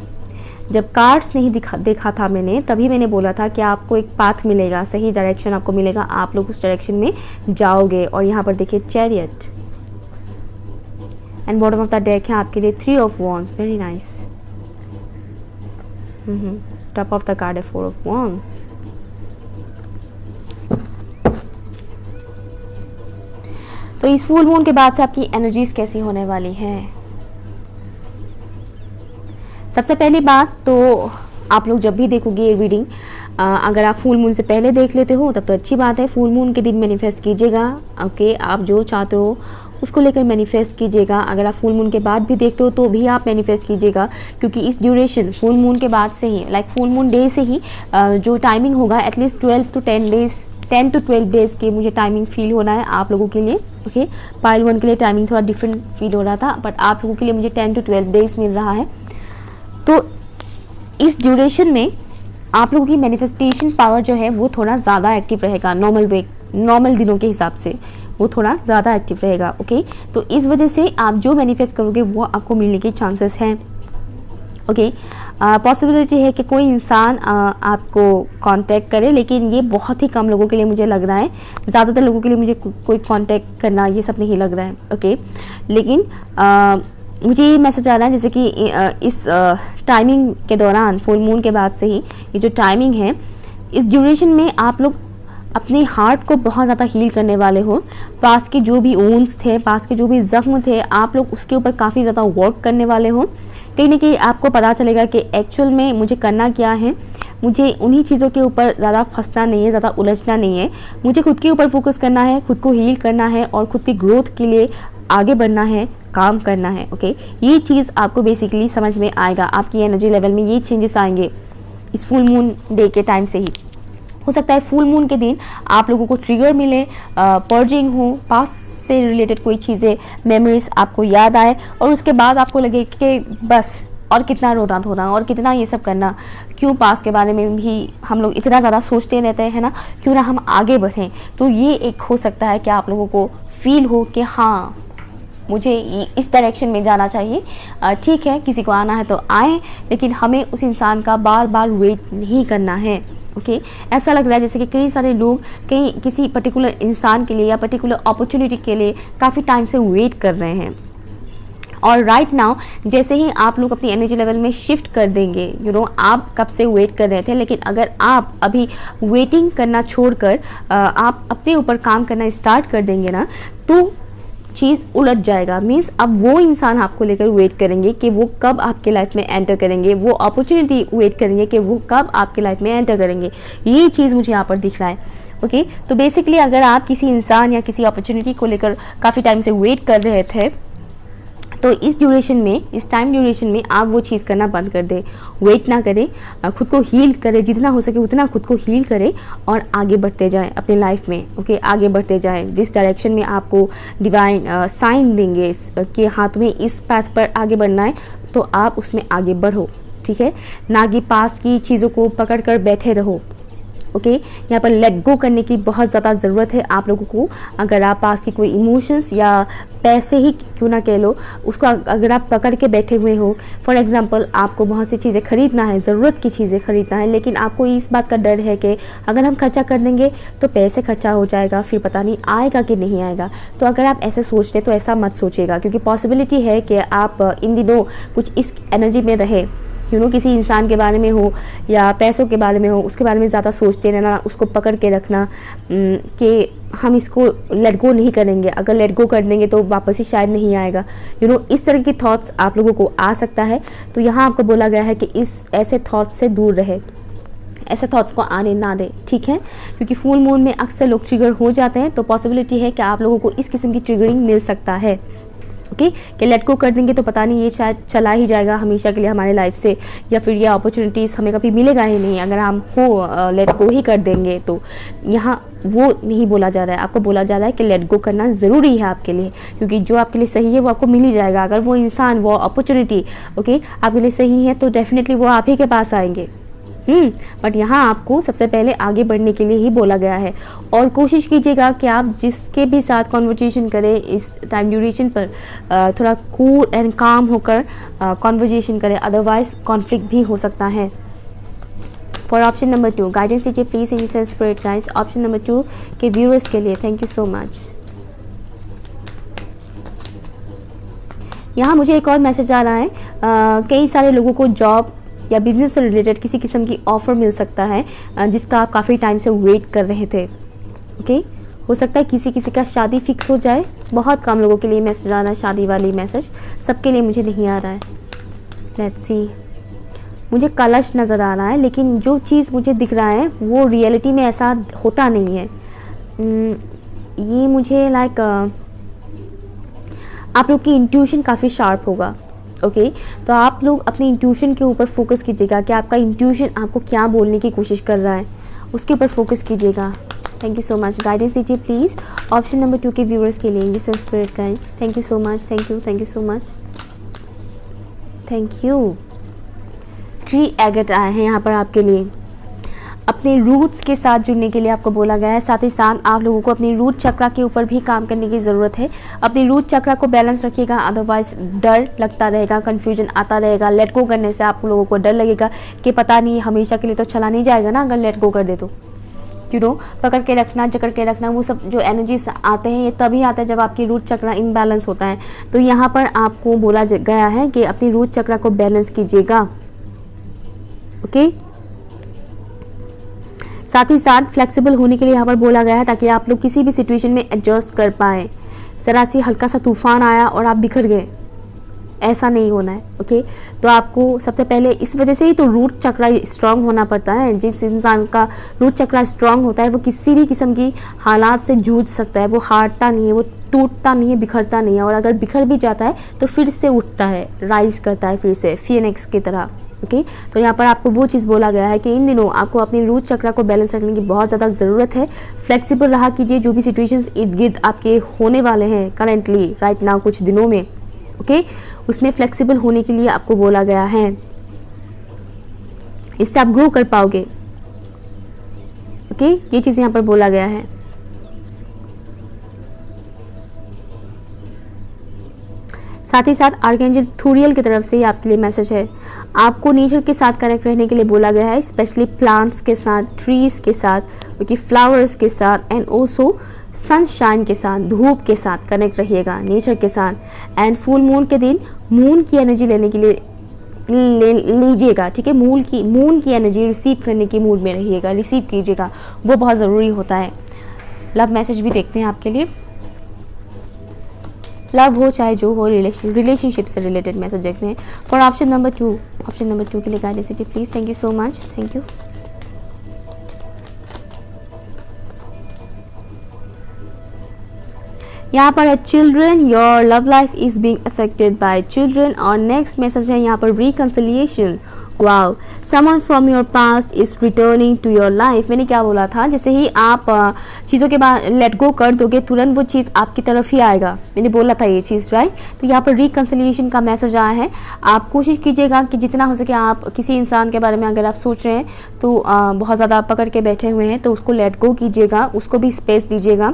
जब कार्ड्स नहीं देखा था मैंने, तभी मैंने बोला था कि आपको एक पाथ मिलेगा, सही डायरेक्शन आपको मिलेगा, आप लोग उस डायरेक्शन में जाओगे। और यहाँ पर देखिए chariot, and bottom of the deck है आपके लिए 3 of wands, very nice. Top of the card है 4 ऑफ वॉन्ड्स। तो इस फुल मून के बाद से आपकी एनर्जीज कैसी होने वाली है। सबसे पहली बात तो आप लोग जब भी देखोगे ये रीडिंग, अगर आप फुल मून से पहले देख लेते हो तब तो अच्छी बात है। फुल मून के दिन मैनिफेस्ट कीजिएगा। ओके, आप जो चाहते हो उसको लेकर मैनिफेस्ट कीजिएगा। अगर आप फुल मून के बाद भी देखते हो तो भी आप मैनिफेस्ट कीजिएगा, क्योंकि इस ड्यूरेशन फुल मून के बाद से ही, लाइक फुल मून डे से ही जो टाइमिंग होगा at least 12 to 10 days, 10 to 12 days की मुझे टाइमिंग फील हो रहा है आप लोगों के लिए। ओके, पाइल 1 के लिए टाइमिंग थोड़ा डिफरेंट फील हो रहा था, बट आप लोगों के लिए मुझे 10 to 12 डेज मिल रहा है। तो इस ड्यूरेशन में आप लोगों की मैनिफेस्टेशन पावर जो है वो थोड़ा ज़्यादा एक्टिव रहेगा, नॉर्मल दिनों के हिसाब से वो थोड़ा ज़्यादा एक्टिव रहेगा। ओके, तो इस वजह से आप जो मैनिफेस्ट करोगे वो आपको मिलने के चांसेस हैं। ओके, पॉसिबिलिटी है कि कोई इंसान आपको कांटेक्ट करे, लेकिन ये बहुत ही कम लोगों के लिए मुझे लग रहा है। ज़्यादातर लोगों के लिए मुझे कोई कांटेक्ट करना ये सब नहीं लग रहा है। ओके, लेकिन मुझे ये मैसेज आ रहा है जैसे कि इस टाइमिंग के दौरान, फुल मून के बाद से ही ये जो टाइमिंग है, इस ड्यूरेशन में आप लोग अपने हार्ट को बहुत ज़्यादा हील करने वाले हो। पास के जो भी वुंड्स थे, पास के जो भी ज़ख्म थे, आप लोग उसके ऊपर काफ़ी ज़्यादा वर्क करने वाले हो। कहीं ना कहीं आपको पता चलेगा कि एक्चुअल में मुझे करना क्या है, मुझे उन्हीं चीज़ों के ऊपर ज़्यादा फंसना नहीं है, ज़्यादा उलझना नहीं है। मुझे खुद के ऊपर फोकस करना है, खुद को हील करना है और खुद की ग्रोथ के लिए आगे बढ़ना है, काम करना है। ओके, ये चीज़ आपको बेसिकली समझ में आएगा, आपकी एनर्जी लेवल में ये चेंजेस आएंगे इस फुल मून डे के टाइम से ही। हो सकता है फुल मून के दिन आप लोगों को ट्रिगर मिले, पर्जिंग हो, पास से रिलेटेड कोई चीज़ें, मेमोरीज आपको याद आए और उसके बाद आपको लगे कि बस और कितना रोना धोना और कितना ये सब करना, क्यों पास के बारे में भी हम लोग इतना ज़्यादा सोचते रहते हैं ना, क्यों ना हम आगे बढ़ें। तो ये एक हो सकता है कि आप लोगों को फील हो कि हाँ मुझे इस डायरेक्शन में जाना चाहिए। ठीक है, किसी को आना है तो आए, लेकिन हमें उस इंसान का बार बार वेट नहीं करना है। ओके, ऐसा लग रहा है जैसे कि कई सारे लोग कहीं किसी पर्टिकुलर इंसान के लिए या पर्टिकुलर अपॉर्चुनिटी के लिए काफ़ी टाइम से वेट कर रहे हैं। और राइट नाउ जैसे ही आप लोग अपनी एनर्जी लेवल में शिफ्ट कर देंगे, आप कब से वेट कर रहे थे, लेकिन अगर आप अभी वेटिंग करना छोड़कर आप अपने ऊपर काम करना स्टार्ट कर देंगे ना, तो चीज़ उलझ जाएगा। मीन्स अब वो इंसान आपको लेकर वेट करेंगे कि वो कब आपके लाइफ में एंटर करेंगे, वो अपॉर्चुनिटी वेट करेंगे कि वो कब आपके लाइफ में एंटर करेंगे। ये चीज़ मुझे यहाँ पर दिख रहा है। ओके, तो बेसिकली अगर आप किसी इंसान या किसी अपॉर्चुनिटी को लेकर काफ़ी टाइम से वेट कर रहे थे, तो इस ड्यूरेशन में, इस टाइम ड्यूरेशन में आप वो चीज़ करना बंद कर दें, वेट ना करें, खुद को हील करें, जितना हो सके उतना खुद को हील करें और आगे बढ़ते जाएं अपनी लाइफ में। ओके, आगे बढ़ते जाएं जिस डायरेक्शन में आपको डिवाइन साइन देंगे कि हाँ तुम्हें इस पाथ पर आगे बढ़ना है, तो आप उसमें आगे बढ़ो। ठीक है, ना कि पास की चीज़ों को पकड़ कर बैठे रहो। ओके, यहाँ पर लेट गो करने की बहुत ज़्यादा ज़रूरत है आप लोगों को। अगर आप पास की कोई इमोशंस या पैसे ही क्यों ना कह लो, उसको अगर आप पकड़ के बैठे हुए हो, फॉर एग्जांपल आपको बहुत सी चीज़ें खरीदना है, ज़रूरत की चीज़ें खरीदना है, लेकिन आपको इस बात का डर है कि अगर हम खर्चा कर देंगे तो पैसे खर्चा हो जाएगा, फिर पता नहीं आएगा कि नहीं आएगा। तो अगर आप ऐसे सोचते तो ऐसा मत सोचिएगा, क्योंकि पॉसिबिलिटी है कि आप इन दिनों कुछ इस एनर्जी में रहे, किसी इंसान के बारे में हो या पैसों के बारे में हो, उसके बारे में ज़्यादा सोचते रहना, उसको पकड़ के रखना कि हम इसको लेट गो नहीं करेंगे, अगर लेट गो कर देंगे तो वापस ही शायद नहीं आएगा। इस तरह की थॉट्स आप लोगों को आ सकता है। तो यहाँ आपको बोला गया है कि इस ऐसे थॉट्स से दूर रहे, ऐसे थॉट्स को आने ना दे। ठीक है, क्योंकि फुल मून में अक्सर लोग ट्रिगर हो जाते हैं, तो पॉसिबिलिटी है कि आप लोगों को इस किस्म की ट्रिगरिंग मिल सकता है। ओके, कि लेट गो कर देंगे तो पता नहीं ये शायद चला ही जाएगा हमेशा के लिए हमारे लाइफ से, या फिर ये अपॉर्चुनिटीज़ हमें कभी मिलेगा ही नहीं अगर हम लेट गो ही कर देंगे। तो यहाँ वो नहीं बोला जा रहा है, आपको बोला जा रहा है कि लेट गो करना ज़रूरी है आपके लिए, क्योंकि जो आपके लिए सही है वो आपको मिल ही जाएगा। अगर वो इंसान, वो अपॉर्चुनिटी आपके लिए सही है तो डेफिनेटली वो आप ही के पास आएंगे। बट यहाँ आपको सबसे पहले आगे बढ़ने के लिए ही बोला गया है। और कोशिश कीजिएगा कि आप जिसके भी साथ कॉन्वर्जेशन करें इस टाइम ड्यूरेशन पर, थोड़ा कूल एंड काम होकर कॉन्वर्जेशन करें, अदरवाइज कॉन्फ्लिक्ट भी हो सकता है। फॉर ऑप्शन नंबर 2 गाइडेंस दीजिए please in Jesus spirit guys. Option number 2 के व्यूअर्स के लिए थैंक यू सो मच। यहाँ मुझे एक और मैसेज आ रहा है, कई सारे लोगों को जॉब या बिजनेस से रिलेटेड किसी किस्म की ऑफ़र मिल सकता है जिसका आप काफ़ी टाइम से वेट कर रहे थे। ओके, हो सकता है किसी किसी का शादी फिक्स हो जाए। बहुत कम लोगों के लिए मैसेज आ रहा है शादी वाली मैसेज, सबके लिए मुझे नहीं आ रहा है। लेट्स सी, मुझे कलश नज़र आ रहा है, लेकिन जो चीज़ मुझे दिख रहा है वो रियलिटी में ऐसा होता नहीं है। ये मुझे लाइक आप लोग की इंट्यूशन काफ़ी शार्प होगा। ओके, तो आप लोग अपनी इंट्यूशन के ऊपर फोकस कीजिएगा कि आपका इंट्यूशन आपको क्या बोलने की कोशिश कर रहा है, उसके ऊपर फोकस कीजिएगा। Thank you so much. Guidance दीजिए प्लीज़ ऑप्शन नंबर 2 के व्यूअर्स के लिए। Jesus spirit guides, thank you so much, thank you so much, thank you. Tree agate आए हैं यहाँ पर आपके लिए, अपने रूट्स के साथ जुड़ने के लिए आपको बोला गया है। साथ ही साथ आप लोगों को अपनी रूट चक्रा के ऊपर भी काम करने की ज़रूरत है। अपनी रूट चक्रा को बैलेंस रखिएगा, अदरवाइज डर लगता रहेगा, कन्फ्यूजन आता रहेगा। लेट गो करने से आप लोगों को डर लगेगा कि पता नहीं हमेशा के लिए तो चला नहीं जाएगा ना अगर लेट गो कर दे तो। पकड़ के रखना, जकड़ के रखना, वो सब जो एनर्जीज आते हैं ये तभी आता है जब आपकी रूट चक्रा इनबैलेंस होता है। तो यहाँ पर आपको बोला गया है कि अपनी रूट चक्रा को बैलेंस कीजिएगा। ओके, साथ ही साथ फ्लेक्सिबल होने के लिए यहाँ पर बोला गया है ताकि आप लोग किसी भी सिचुएशन में एडजस्ट कर पाए। ज़रा सी हल्का सा तूफान आया और आप बिखर गए, ऐसा नहीं होना है। ओके, तो आपको सबसे पहले इस वजह से ही तो रूट चक्रा स्ट्रांग होना पड़ता है। जिस इंसान का रूट चक्रा स्ट्रांग होता है वो किसी भी किस्म की हालात से जूझ सकता है, वो हारता नहीं है, वो टूटता नहीं है, बिखरता नहीं है, और अगर बिखर भी जाता है तो फिर से उठता है, राइज करता है फिर से फिनिक्स की तरह। ओके, तो यहाँ पर आपको वो चीज़ बोला गया है कि इन दिनों आपको अपनी रूट चक्रा को बैलेंस रखने की बहुत ज़्यादा ज़रूरत है। फ्लेक्सिबल रहा कीजिए, जो भी सिचुएशंस इर्द गिर्द आपके होने वाले हैं करेंटली राइट नाउ कुछ दिनों में, ओके, उसमें फ्लेक्सिबल होने के लिए आपको बोला गया है। इससे आप ग्रो कर पाओगे। ओके, ये चीज़ यहाँ पर बोला गया है। साथ ही साथ आर्कएंजल थूरियल की तरफ से ही आपके लिए मैसेज है। आपको नेचर के साथ कनेक्ट रहने के लिए बोला गया है, स्पेशली प्लांट्स के साथ, ट्रीज के साथ, क्योंकि फ्लावर्स के साथ एंड ऑल्सो सनशाइन के साथ, धूप के साथ कनेक्ट रहिएगा नेचर के साथ। एंड फुल मून के दिन मून की एनर्जी लेने के लिए लीजिएगा, ठीक है। मून की एनर्जी रिसीव करने की मूड में रहिएगा, रिसीव कीजिएगा, वो बहुत ज़रूरी होता है। लव मैसेज भी देखते हैं आपके लिए। लव हो चाहे जो हो, रिलेशनशिप से रिलेटेड मैसेज देखते हैं। For option number 2, option number 2 के लिए गाइडेंस दीजिए please. Thank you so much, thank you. यहाँ पर है children, your love life is being affected by children. और नेक्स्ट मैसेज है यहाँ पर reconciliation. Wow, someone from your past is returning to your life. मैंने क्या बोला था, जैसे ही आप चीज़ों के बाद लेट गो कर दोगे तुरंत वो चीज़ आपकी तरफ ही आएगा। मैंने बोला था ये चीज़, राइट। तो यहाँ पर रिकंसिलिएशन का मैसेज आया है। आप कोशिश कीजिएगा कि जितना हो सके आप किसी इंसान के बारे में अगर आप सोच रहे हैं तो बहुत ज़्यादा पकड़ के बैठे हुए हैं तो उसको लेट गो कीजिएगा, उसको भी स्पेस दीजिएगा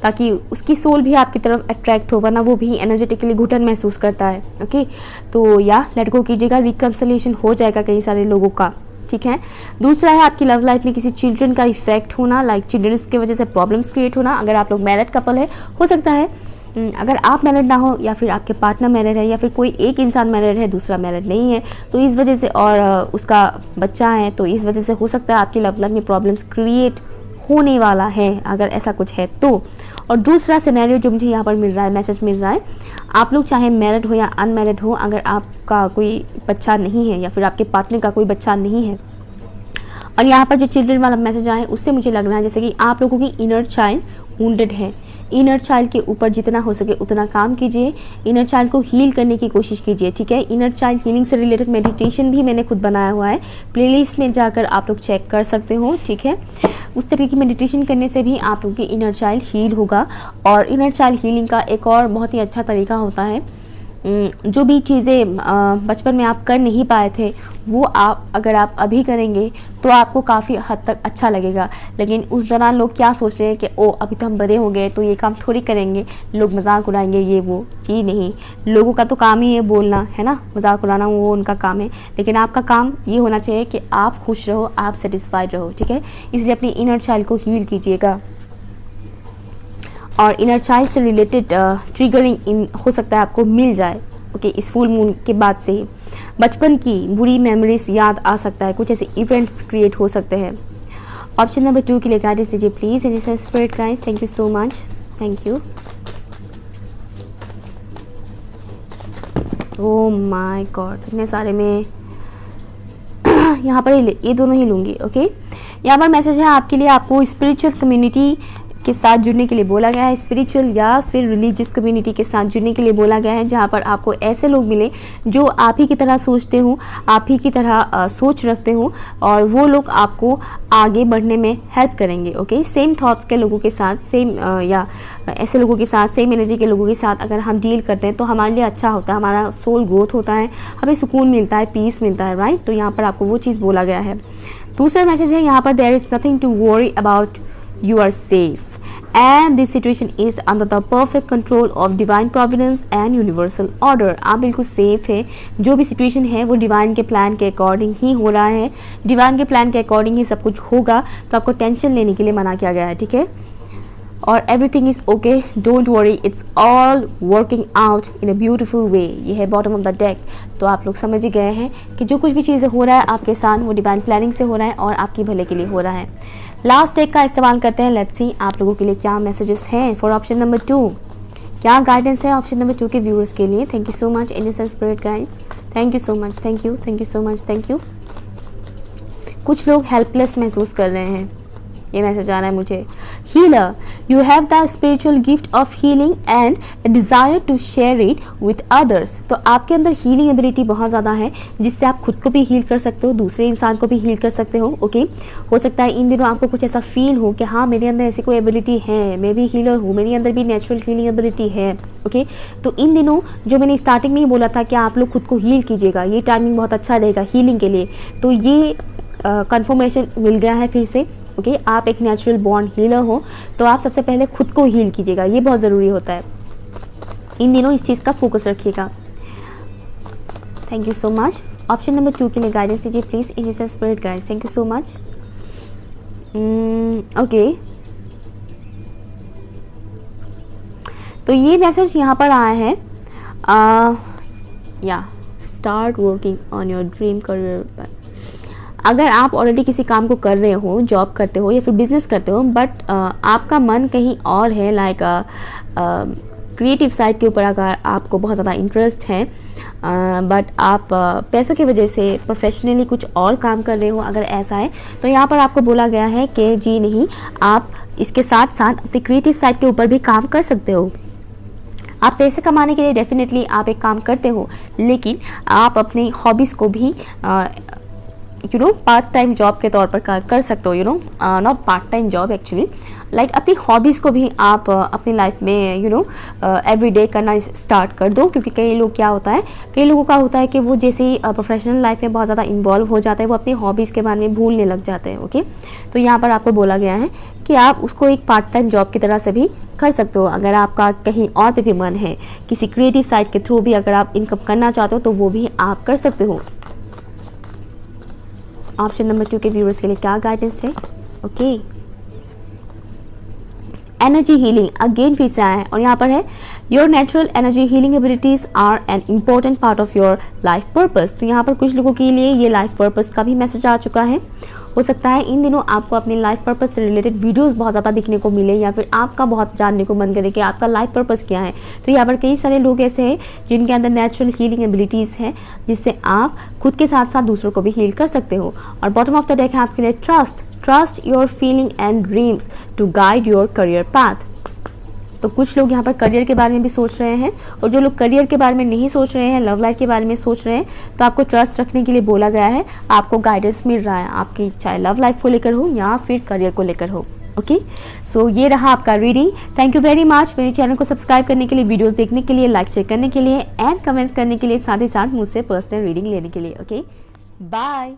ताकि उसकी सोल भी आपकी तरफ अट्रैक्ट हो, वरना वो भी एनर्जेटिकली घुटन महसूस करता है। ओके, तो या लेट गो कीजिएगा, रिकंसिलिएशन हो जाएगा कई सारे लोगों का, ठीक है। दूसरा है आपकी लव लाइफ में किसी चिल्ड्रन का इफेक्ट होना, लाइक चिल्ड्रंस की वजह से प्रॉब्लम्स क्रिएट होना। अगर आप लोग मैरिड कपल है, हो सकता है अगर आप मैरिड ना हो या फिर आपके पार्टनर मैरिड है या फिर कोई एक इंसान मैरिड है दूसरा मैरिड नहीं है, तो इस वजह से, और उसका बच्चा है, तो इस वजह से हो सकता है आपकी लव लाइफ में प्रॉब्लम्स क्रिएट होने वाला है, अगर ऐसा कुछ है तो। और दूसरा सिनेरियो जो मुझे यहाँ पर मिल रहा है, मैसेज मिल रहा है, आप लोग चाहे मैरिड हो या अनमैरिड हो, अगर आपका कोई बच्चा नहीं है या फिर आपके पार्टनर का कोई बच्चा नहीं है, और यहाँ पर जो चिल्ड्रन वाला मैसेज आया है उससे मुझे लग रहा है जैसे कि आप लोगों की इनर चाइल्ड वुंडेड है। इनर चाइल्ड के ऊपर जितना हो सके उतना काम कीजिए, इनर चाइल्ड को हील करने की कोशिश कीजिए, ठीक है। इनर चाइल्ड हीलिंग से रिलेटेड मेडिटेशन भी मैंने खुद बनाया हुआ है, प्लेलिस्ट में जाकर आप लोग चेक कर सकते हो, ठीक है। उस तरीके की मेडिटेशन करने से भी आप लोगों की इनर चाइल्ड हील होगा। और इनर चाइल्ड हीलिंग का एक और बहुत ही अच्छा तरीका होता है, जो भी चीज़ें बचपन में आप कर नहीं पाए थे वो अगर आप अभी करेंगे तो आपको काफ़ी हद तक अच्छा लगेगा। लेकिन उस दौरान लोग क्या सोच रहे हैं कि ओ अभी तो हम बड़े हो गए तो ये काम थोड़ी करेंगे, लोग मजाक उड़ाएंगे, ये वो। जी नहीं, लोगों का तो काम ही है बोलना, है ना, मजाक उड़ाना वो उनका काम है, लेकिन आपका काम ये होना चाहिए कि आप खुश रहो, आप सेटिस्फाइड रहो, ठीक है। इसलिए अपनी इनर चाइल्ड को हील कीजिएगा। और इनर चाइल्ड से रिलेटेड ट्रिगरिंग हो सकता है आपको मिल जाए, ओके, इस फुल मून के बाद से ही बचपन की बुरी मेमोरीज याद आ सकता है, कुछ ऐसे इवेंट्स क्रिएट हो सकते हैं। ऑप्शन नंबर 2 के लिए गाइडेंस दीजिए please. And spirit guys, thank you so much, thank you. Oh my God, इतने सारे में यहाँ पर ये दोनों ही लूँगी, ओके। यहाँ पर मैसेज है आपके लिए, आपको स्पिरिचुअल कम्युनिटी के साथ जुड़ने के लिए बोला गया है, स्पिरिचुअल या फिर रिलीजियस कम्युनिटी के साथ जुड़ने के लिए बोला गया है, जहाँ पर आपको ऐसे लोग मिले जो आप ही की तरह सोचते हो, आप ही की तरह सोच रखते हो, और वो लोग आपको आगे बढ़ने में हेल्प करेंगे, ओके। सेम थॉट्स के लोगों के साथ, सेम या ऐसे लोगों के साथ, सेम एनर्जी के लोगों के साथ अगर हम डील करते हैं तो हमारे लिए अच्छा होता है, हमारा सोल ग्रोथ होता है, हमें सुकून मिलता है, पीस मिलता है, राइट। तो यहाँ पर आपको वो चीज़ बोला गया है। दूसरा मैसेज है यहाँ पर, there is nothing to worry about, you are safe and this situation is under the perfect control of divine providence and universal order। आप बिल्कुल सेफ है, जो भी सिचुएशन है वो डिवाइन के प्लान के अकॉर्डिंग ही हो रहा है, डिवाइन के प्लान के अकॉर्डिंग ही सब कुछ होगा, तो आपको टेंशन लेने के लिए मना किया गया है, ठीक है। और everything is okay, don't worry, it's all working out in a beautiful way. ये है बॉटम ऑफ द डेक। तो आप लोग समझ ही गए हैं कि जो कुछ भी चीज़ें हो रहा है आपके साथ वो डिवाइन प्लानिंग से हो रहा है और आपकी भले के लिए हो रहा है। लास्ट डेक का इस्तेमाल करते हैं, लेट्स सी आप लोगों के लिए क्या मैसेजेस हैं। फॉर ऑप्शन नंबर 2 क्या गाइडेंस है ऑप्शन नंबर 2 के व्यूअर्स के लिए? Thank you so much initial spirit guides, thank you so much, thank you so much, thank you. कुछ लोग हेल्पलेस महसूस कर रहे हैं, ये मैसेज आ रहा है मुझे। Healer, you have the spiritual gift of healing and desire to share it with others. तो आपके अंदर हीलिंग एबिलिटी बहुत ज़्यादा है, जिससे आप खुद को भी हील कर सकते हो, दूसरे इंसान को भी हील कर सकते हो। ओके, हो सकता है इन दिनों आपको कुछ ऐसा फील हो कि हाँ मेरे अंदर ऐसी कोई एबिलिटी है, मैं भी हीलर हूँ, मेरे अंदर भी नेचुरल हीलिंग एबिलिटी है। ओके, तो इन दिनों जो मैंने स्टार्टिंग में ही बोला था कि आप लोग खुद को हील कीजिएगा, ये टाइमिंग बहुत अच्छा रहेगा हीलिंग के लिए, तो ये कंफर्मेशन मिल गया है फिर से। ओके, आप एक नेचुरल बॉर्न हीलर हो, तो आप सबसे पहले खुद को हील कीजिएगा, ये बहुत ज़रूरी होता है। इन दिनों इस चीज़ का फोकस रखिएगा। Thank you so much. Option number 2 के लिए गाइडेंस दीजिए please, initial spirit guide. Thank you so much. Okay, तो ये मैसेज यहाँ पर आया है, या start working on your dream career. अगर आप ऑलरेडी किसी काम को कर रहे हो, जॉब करते हो या फिर बिजनेस करते हो, बट आपका मन कहीं और है, लाइक क्रिएटिव साइड के ऊपर अगर आपको बहुत ज़्यादा इंटरेस्ट है, बट आप पैसों की वजह से प्रोफेशनली कुछ और काम कर रहे हो, अगर ऐसा है तो यहाँ पर आपको बोला गया है कि जी नहीं, आप इसके साथ साथ अपनी क्रिएटिव साइड के ऊपर भी काम कर सकते हो। आप पैसे कमाने के लिए डेफिनेटली आप एक काम करते हो, लेकिन आप अपनी हॉबीज़ को भी पार्ट टाइम जॉब के तौर पर कर सकते हो, not part time job actually, like अपनी हॉबीज़ को भी आप अपनी लाइफ में एवरी डे करना स्टार्ट कर दो। क्योंकि कई लोग क्या होता है, कई लोगों का होता है कि वो जैसे ही प्रोफेशनल लाइफ में बहुत ज़्यादा इन्वॉल्व हो जाता है, वो अपनी हॉबीज़ के बारे में भूलने लग जाते हैं। ओके, तो यहाँ पर आपको बोला गया है कि आप उसको एक पार्ट टाइम जॉब की तरह से भी कर सकते हो। अगर आपका कहीं और पे भी मन है, किसी क्रिएटिव साइड के थ्रू भी अगर आप इनकम करना चाहते हो, तो वो भी आप कर सकते हो। ऑप्शन नंबर 2 के व्यूअर्स के लिए क्या गाइडेंस है? ओके, एनर्जी हीलिंग अगेन फिर से आया है, और यहाँ पर है your natural energy healing abilities are an important part of your life purpose. तो यहाँ पर कुछ लोगों के लिए ये लाइफ पर्पस का भी मैसेज आ चुका है। हो सकता है इन दिनों आपको अपनी लाइफ पर्पस से रिलेटेड वीडियोस बहुत ज़्यादा दिखने को मिले, या फिर आपका बहुत जानने को मन करे कि आपका लाइफ पर्पस क्या है। तो यहाँ पर कई सारे लोग ऐसे हैं जिनके अंदर नेचुरल हीलिंग एबिलिटीज़ है, जिससे आप खुद के साथ साथ दूसरों को भी हील कर सकते हो। और बॉटम ऑफ द डेक है आपके लिए trust your feeling and dreams to guide your career path. तो कुछ लोग यहाँ पर करियर के बारे में भी सोच रहे हैं, और जो लोग करियर के बारे में नहीं सोच रहे हैं, लव लाइफ के बारे में सोच रहे हैं, तो आपको ट्रस्ट रखने के लिए बोला गया है। आपको गाइडेंस मिल रहा है, आपकी चाहे लव लाइफ को लेकर हो या फिर करियर को लेकर हो। ओके, सो ये रहा आपका reading. Thank you very much मेरे चैनल को सब्सक्राइब करने के लिए, वीडियोस देखने के लिए, लाइक शेयर करने के लिए एंड कमेंट्स करने के लिए, साथ ही साथ मुझसे पर्सनल रीडिंग लेने के लिए। Okay, bye.